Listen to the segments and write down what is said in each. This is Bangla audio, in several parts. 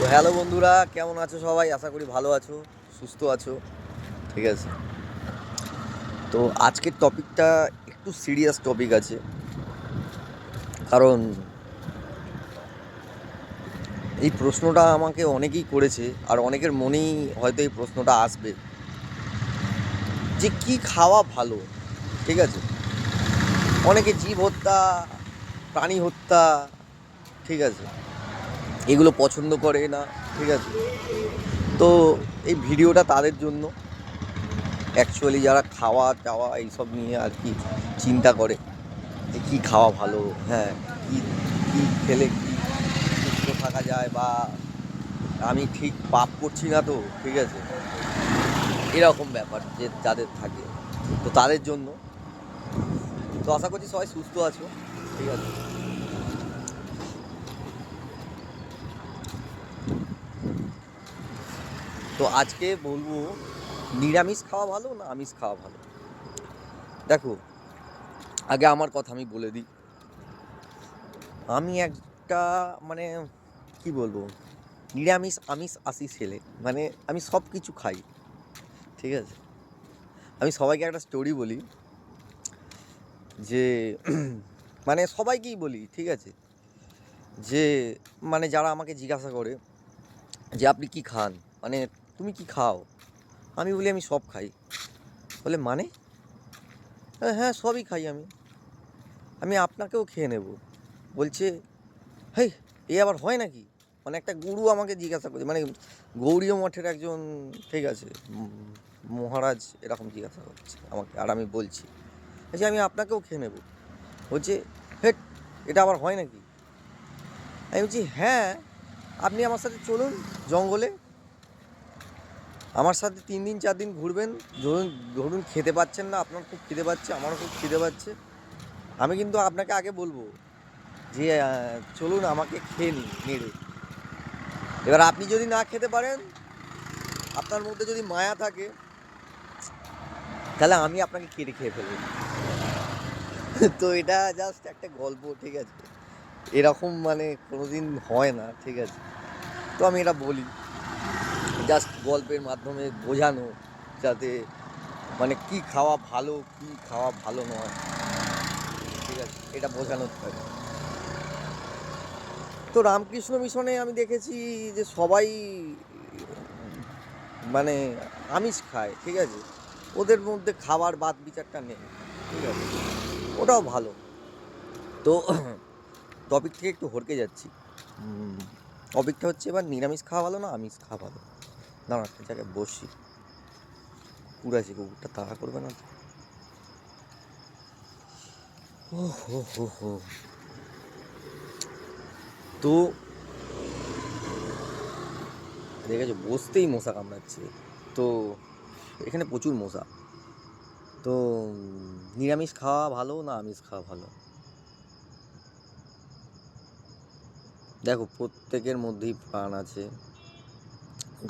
তো হ্যালো বন্ধুরা, কেমন আছো সবাই? আশা করি ভালো আছো, সুস্থ আছো। ঠিক আছে। তো আজকের টপিকটা একটু সিরিয়াস টপিক আছে, কারণ এই প্রশ্নটা আমাকে অনেকেই করেছে, আর অনেকের মনেই হয়তো এই প্রশ্নটা আসবে যে কি খাওয়া ভালো। ঠিক আছে। অনেকে জীব হত্যা, প্রাণী হত্যা, ঠিক আছে, এগুলো পছন্দ করে না। ঠিক আছে। তো এই ভিডিওটা তাদের জন্য, অ্যাকচুয়ালি যারা খাওয়া টাওয়া এইসব নিয়ে আর কি চিন্তা করে যে কী খাওয়া ভালো, হ্যাঁ, কী কী খেলে কী সুস্থ থাকা যায়, বা আমি ঠিক পাপ করছি না তো, ঠিক আছে, এরকম ব্যাপার যে যাদের থাকে, তো তাদের জন্য। তো আশা করছি সবাই সুস্থ আছো। ঠিক আছে। তো আজকে বলবো নিরামিষ খাওয়া ভালো না আমিষ খাওয়া ভালো। দেখো, আগে আমার কথা আমি বলে দিই। আমি একটা, মানে কি বলবো, নিরামিষ আমিষ আসি ছেলে, মানে আমি সব কিছু খাই। ঠিক আছে। আমি সবাইকে একটা স্টোরি বলি, যে মানে সবাইকেই বলি, ঠিক আছে, যে মানে যারা আমাকে জিজ্ঞাসা করে যে আপনি কি খান, মানে তুমি কি খাও, আমি বলি আমি সব খাই। বলে মানে? হ্যাঁ, সবই খাই আমি। আমি আপনাকেও খেয়ে নেব। বলছে, হেই, এ আবার হয় নাকি? মানে একটা গুরু আমাকে জিজ্ঞাসা করছে, মানে গৌড়ীয় মঠের একজন, ঠিক আছে, মহারাজ এরকম জিজ্ঞাসা করছে আমাকে, আর আমি বলছি যে আমি আপনাকেও খেয়ে নেব। বলছে, হেট, এটা আবার হয় নাকি? আমি বলছি, হ্যাঁ, আপনি আমার সাথে চলুন জঙ্গলে, আমার সাথে 3 দিন 4 দিন ঘুরবেন। ধরুন ধরুন খেতে পাচ্ছেন না, আপনার খুব খিদে পাচ্ছে, আমারও খুব খিদে পাচ্ছে, আমি কিন্তু আপনাকে আগে বলবো যে চলুন আমাকে খেয়ে নিন নেড়ে। এবার আপনি যদি না খেতে পারেন, আপনার মধ্যে যদি মায়া থাকে, তাহলে আমি আপনাকে কেটে খেয়ে ফেলবো। তো এটা জাস্ট একটা গল্প, ঠিক আছে, এরকম মানে কোনোদিন হয় না, ঠিক আছে। তো আমি এটা বলি জাস্ট গল্পের মাধ্যমে বোঝানো, যাতে মানে কি খাওয়া ভালো কি খাওয়া ভালো নয়, ঠিক আছে, এটা বোঝানোর থাকে। তো রামকৃষ্ণ মিশনে আমি দেখেছি যে সবাই মানে আমিষ খায়, ঠিক আছে, ওদের মধ্যে খাবার বাদ বিচারটা নেই, ঠিক আছে, ওটাও ভালো। তো টপিক থেকে একটু হরকে যাচ্ছি। টপিকটা হচ্ছে এবার নিরামিষ খাওয়া ভালো না আমিষ খাওয়া ভালো। দাঁড়া, একটা জায়গায় বসি, কুকুর আছে, কুকুরটা তাড়া করবে না তো? ও হো হো হো। তো দেখেছো, বসতেই মশা কামড়াচ্ছে। তো এখানে প্রচুর মশা। তো নিরামিষ খাওয়া ভালো না আমিষ খাওয়া ভালো? দেখো, প্রত্যেকের মধ্যেই প্রাণ আছে,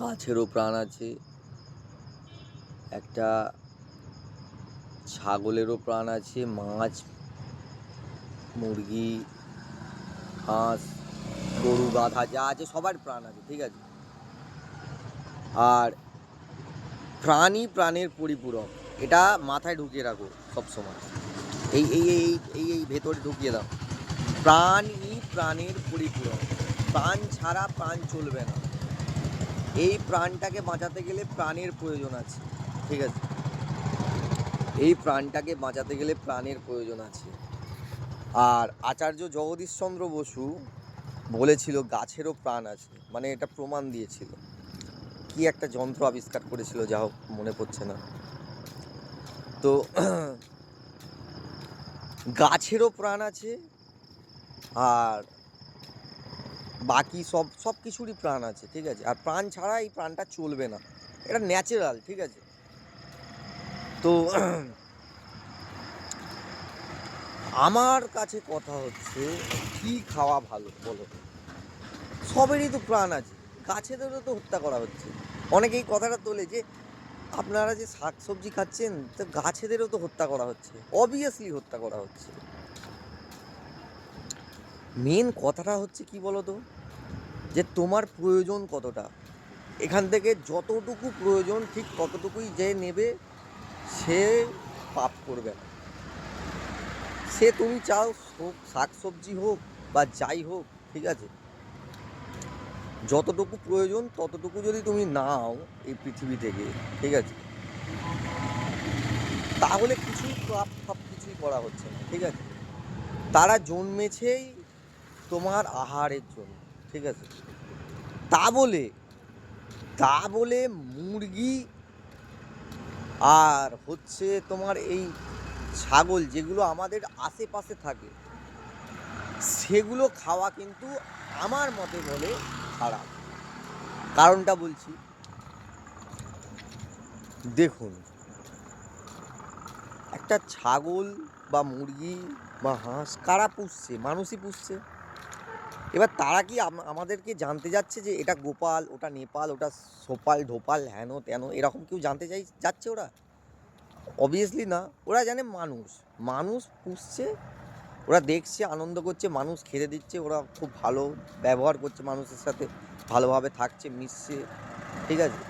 গাছেরও প্রাণ আছে, একটা ছাগলেরও প্রাণ আছে, মাছ, মুরগি, হাঁস, গরু, গাধা যা আছে সবার প্রাণ আছে, ঠিক আছে। আর প্রাণই প্রাণের পরিপূরক, এটা মাথায় ঢুকিয়ে রাখো সব সময়। এই এই এই এই এই ভেতরে ঢুকিয়ে দাও, প্রাণই প্রাণের পরিপূরক। প্রাণ ছাড়া প্রাণ চলবে না। এই প্রাণটাকে বাঁচাতে গেলে প্রাণের প্রয়োজন আছে, ঠিক আছে, এই প্রাণটাকে বাঁচাতে গেলে প্রাণের প্রয়োজন আছে। আর আচার্য জগদীশচন্দ্র বসু বলেছিল গাছেরও প্রাণ আছে, মানে এটা প্রমাণ দিয়েছিল। কি একটা যন্ত্র আবিষ্কার করেছিল, যা হোক মনে পড়ছে না। তো গাছেরও প্রাণ আছে, আর বাকি সব সব কিছুরই প্রাণ আছে, ঠিক আছে। আর প্রাণ ছাড়া এই প্রাণটা চলবে না, এটা ন্যাচারাল, ঠিক আছে। তো আমার কাছে কথা হচ্ছে, কি খাওয়া ভালো বলো? সবেরই তো প্রাণ আছে, গাছেদেরও তো হত্যা করা হচ্ছে। অনেকেই কথাটা তোলে যে আপনারা যে শাক সবজি খাচ্ছেন, তো গাছেদেরও তো হত্যা করা হচ্ছে, অবভিয়াসলি হত্যা করা হচ্ছে। মেন কথাটা হচ্ছে কি বলো তো, যে তোমার প্রয়োজন কতটা, এখান থেকে যতটুকু প্রয়োজন ঠিক ততটুকুই যে নেবে সে পাপ করবে না। সে তুমি চাও হোক শাক সবজি হোক বা যাই হোক, ঠিক আছে, যতটুকু প্রয়োজন ততটুকু যদি তুমি নাও এই পৃথিবী থেকে, ঠিক আছে, তাহলে কিছুই পাপ ফাপ কিছুই করা হচ্ছে না, ঠিক আছে। তারা জন্মেছেই তোমার আহারের জন্য, ঠিক আছে। তা বলে মুরগি আর হচ্ছে তোমার এই ছাগল যেগুলো আমাদের আশেপাশে থাকে সেগুলো খাওয়া কিন্তু আমার মতে বলে খারাপ। কারণটা বলছি, দেখুন, একটা ছাগল বা মুরগি বা হাঁস কারা পুষছে? মানুষই পুষছে। এবার তারা কি আমাদেরকে জানতে যাচ্ছে যে এটা গোপাল, ওটা নেপাল, ওটা সোপাল ঢোপাল হেন তেন, এরকম কেউ জানতে যাচ্ছে ওরা? অবভিয়াসলি না। ওরা জানে মানুষ পুষছে, ওরা দেখছে, আনন্দ করছে, মানুষ খেতে দিচ্ছে, ওরা খুব ভালো ব্যবহার করছে মানুষের সাথে, ভালোভাবে থাকছে, মিশছে, ঠিক আছে।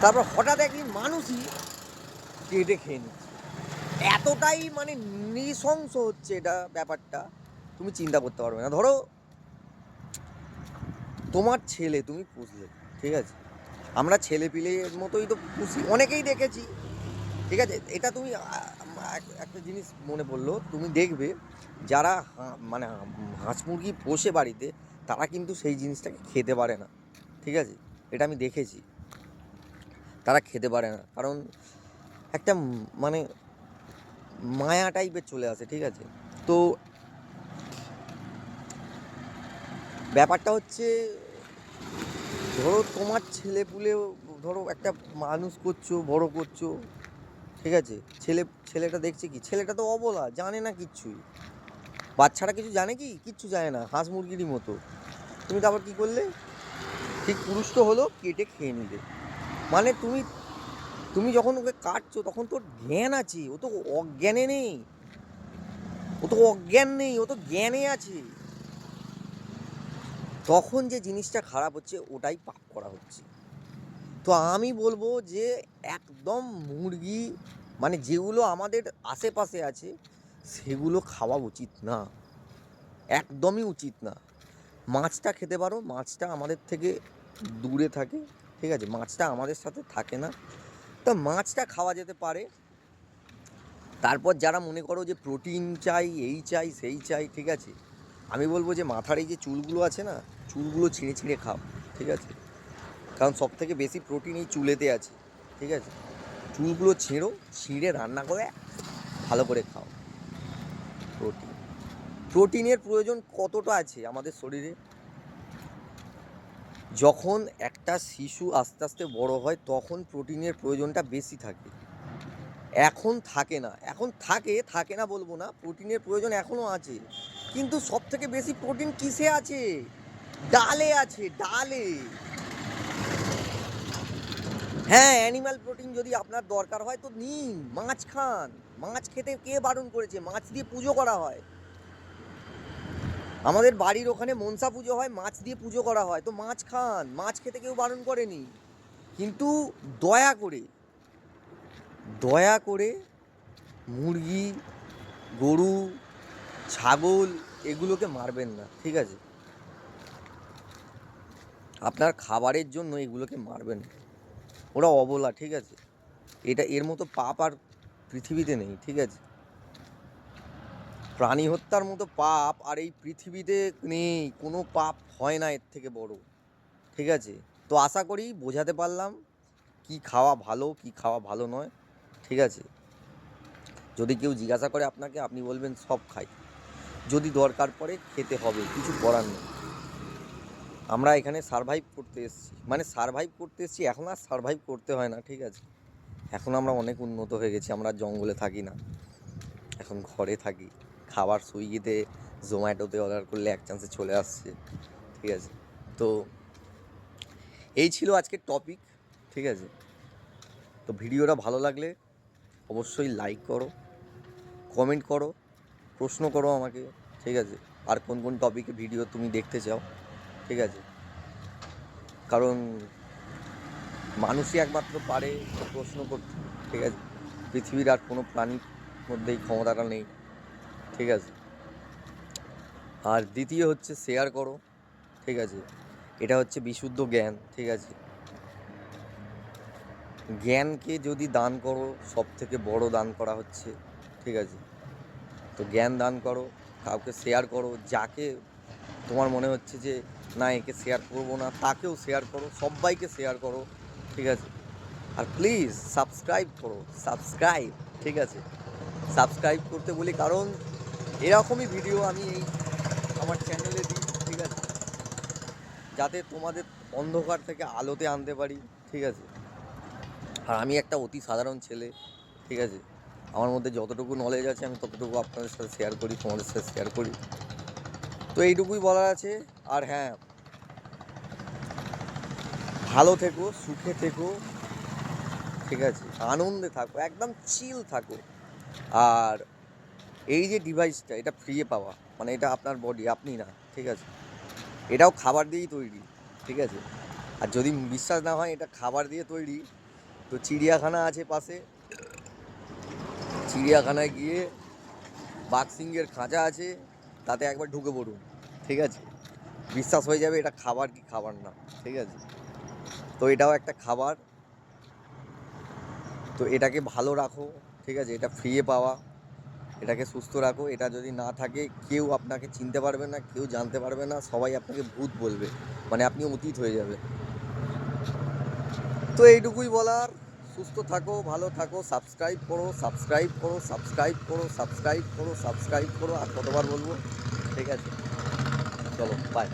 তারপর হঠাৎ একদিন মানুষই কেটে খেয়ে নিচ্ছে। এতটাই মানে নৃশংস হচ্ছে এটা ব্যাপারটা, তুমি চিন্তা করতে পারবে না। ধরো তোমার ছেলে তুমি পুষলে, ঠিক আছে, আমরা ছেলে পিলের মতোই তো পুষি, অনেকেই দেখেছি, ঠিক আছে। এটা তুমি একটা জিনিস মনে পড়লো, তুমি দেখবে যারা মানে হাঁস মুরগি পোষে বাড়িতে, তারা কিন্তু সেই জিনিসটাকে খেতে পারে না, ঠিক আছে। এটা আমি দেখেছি, তারা খেতে পারে না, কারণ একটা মানে মায়া টাইপের চলে আসে, ঠিক আছে। তো ব্যাপারটা হচ্ছে, ধরো তোমার ছেলেপুলে, ধরো একটা মানুষ করছো, বড় করছো, ঠিক আছে, ছেলেটা দেখছে কি, ছেলেটা তো অবলা, জানে না কিচ্ছুই, বাচ্চারা কিছু জানে কি, কিচ্ছু জানে না, হাঁস মুরগিরই মতো। তুমি তারপর কী করলে, ঠিক পুরুষ তো হলো, কেটে খেয়ে নিলে। মানে তুমি যখন ওকে কাটছো তখন তোর জ্ঞান আছে, ও তো অজ্ঞানে নেই, ও তো অজ্ঞান নেই, ও তো জ্ঞানে আছে। তখন যে জিনিসটা খারাপ হচ্ছে ওটাই পাপ করা হচ্ছে। তো আমি বলবো যে একদম মুরগি মানে যেগুলো আমাদের আশেপাশে আছে সেগুলো খাওয়া উচিত না, একদমই উচিত না। মাছটা খেতে পারো, মাছটা আমাদের থেকে দূরে থাকে, ঠিক আছে, মাছটা আমাদের সাথে থাকে না, তো মাছটা খাওয়া যেতে পারে। তারপর যারা মনে করো যে প্রোটিন চাই, এই চাই সেই চাই, ঠিক আছে, আমি বলবো যে মাথার এই যে চুলগুলো আছে না, চুলগুলো ছিঁড়ে ছিঁড়ে খাও, ঠিক আছে, কারণ সব থেকে বেশি প্রোটিন এই চুলেতে আছে, ঠিক আছে। চুলগুলো ছিঁড়ে রান্না করে ভালো করে খাও। প্রোটিনের প্রয়োজন কতটা আছে আমাদের শরীরে? যখন একটা শিশু আস্তে আস্তে বড় হয় তখন প্রোটিনের প্রয়োজনটা বেশি থাকে, এখন থাকে না। এখন থাকে না বলবো না, প্রোটিনের প্রয়োজন এখনও আছে, কিন্তু সব থেকে বেশি প্রোটিন কিসে আছে? ডালে আছে, ডালে। হ্যাঁ, অ্যানিম্যাল প্রোটিন যদি আপনার দরকার হয় তো নিন, মাছ খান। মাছ খেতে কে বারণ করেছে? মাছ দিয়ে পুজো করা হয়, আমাদের বাড়ির ওখানে মনসা পুজো হয়, মাছ দিয়ে পুজো করা হয়, তো মাছ খান, মাছ খেতে কেউ বারণ করেনি। কিন্তু দয়া করে মুরগি, গরু, ছাগল এগুলোকে মারবেন না, ঠিক আছে, আপনার খাবারের জন্য এগুলোকে মারবেন না, ওরা অবলা, ঠিক আছে। এর মতো পাপ আর পৃথিবীতে নেই, ঠিক আছে। প্রাণী হত্যার মতো পাপ আর এই পৃথিবীতে নেই, কোনো পাপ হয় না এর থেকে বড়, ঠিক আছে। তো আশা করি বোঝাতে পারলাম কি খাওয়া ভালো, কি খাওয়া ভালো নয়, ঠিক আছে। যদি কেউ জিজ্ঞাসা করে আপনাকে, আপনি বলবেন সব খাই, যদি দরকার পড়ে খেতে হবে, কিছু করার নেই। আমরা এখানে সারভাইভ করতে এসেছি, এখন আর সারভাইভ করতে হয় না, ঠিক আছে। এখন আমরা অনেক উন্নত হয়ে গেছি, আমরা জঙ্গলে থাকি না, এখন ঘরে থাকি, খাবার সুইগিতে জোম্যাটোতে অর্ডার করলে এক চান্সে চলে আসছে, ঠিক আছে। তো এই ছিল আজকের টপিক, ঠিক আছে। তো ভিডিওটা ভালো লাগলে অবশ্যই লাইক করো, কমেন্ট করো, প্রশ্ন করো আমাকে, ঠিক আছে। আর কোন কোন টপিকে ভিডিও তুমি দেখতে চাও, ঠিক আছে। কারণ মানুষই একমাত্র পারে প্রশ্ন করতে, ঠিক আছে? পৃথিবীর আর কোনো প্রাণীর মধ্যেই ক্ষমতাটা নেই, ঠিক আছে? আর দ্বিতীয় হচ্ছে শেয়ার করো, ঠিক আছে? এটা হচ্ছে বিশুদ্ধ জ্ঞান, ঠিক আছে? জ্ঞানকে যদি দান করো, সব থেকে বড় দান করা হচ্ছে, ঠিক আছে? তো জ্ঞান দান করো, কাউকে শেয়ার করো, যাকে তোমার মনে হচ্ছে যে না একে শেয়ার করবো না, তাকেও শেয়ার করো, সবাইকে শেয়ার করো, ঠিক আছে? আর প্লিজ সাবস্ক্রাইব করো, সাবস্ক্রাইব, ঠিক আছে? সাবস্ক্রাইব করতে বলি কারণ এরকমই ভিডিও আমি এই আমার চ্যানেলে দিই, ঠিক আছে? যাতে তোমাদের অন্ধকার থেকে আলোতে আনতে পারি, ঠিক আছে? আর আমি একটা অতি সাধারণ ছেলে, ঠিক আছে? আমার মধ্যে যতটুকু নলেজ আছে আমি ততটুকু আপনাদের সাথে শেয়ার করি, তোমাদের সাথে শেয়ার করি। তো এইটুকুই বলার আছে। আর হ্যাঁ, ভালো থেকো, সুখে থেকো, ঠিক আছে? আনন্দে থাকো, একদম চিল থাকো। আর এই যে ডিভাইসটা, এটা ফ্রিয়ে পাওয়া, মানে এটা আপনার বডি, আপনি না, ঠিক আছে? এটাও খাবার দিয়েই তৈরি, ঠিক আছে? আর যদি বিশ্বাস না হয় এটা খাবার দিয়ে তৈরি, তো চিড়িয়াখানা আছে পাশে, চিড়িয়াখানায় গিয়ে বাঘসিংহের খাঁচা আছে, তাতে একবার ঢুকে পড়ুন, ঠিক আছে? বিশ্বাস হয়ে যাবে এটা খাবার কি খাবার না, ঠিক আছে? তো এটাও একটা খাবার। তো এটাকে ভালো রাখো, ঠিক আছে? এটা ফ্রিয়ে পাওয়া, এটাকে সুস্থ রাখো। এটা যদি না থাকে কেউ আপনাকে চিনতে পারবে না, কেউ জানতে পারবে না, সবাই আপনাকে ভূত বলবে, মানে আপনি অতীত হয়ে যাবে। তো এইটুকুই বলার। সুস্থ থাকো, ভালো থাকো, সাবস্ক্রাইব করো, সাবস্ক্রাইব করো, সাবস্ক্রাইব করো, সাবস্ক্রাইব করো, সাবস্ক্রাইব করো। আর কতবার বলবো, ঠিক আছে? চলো, বাই।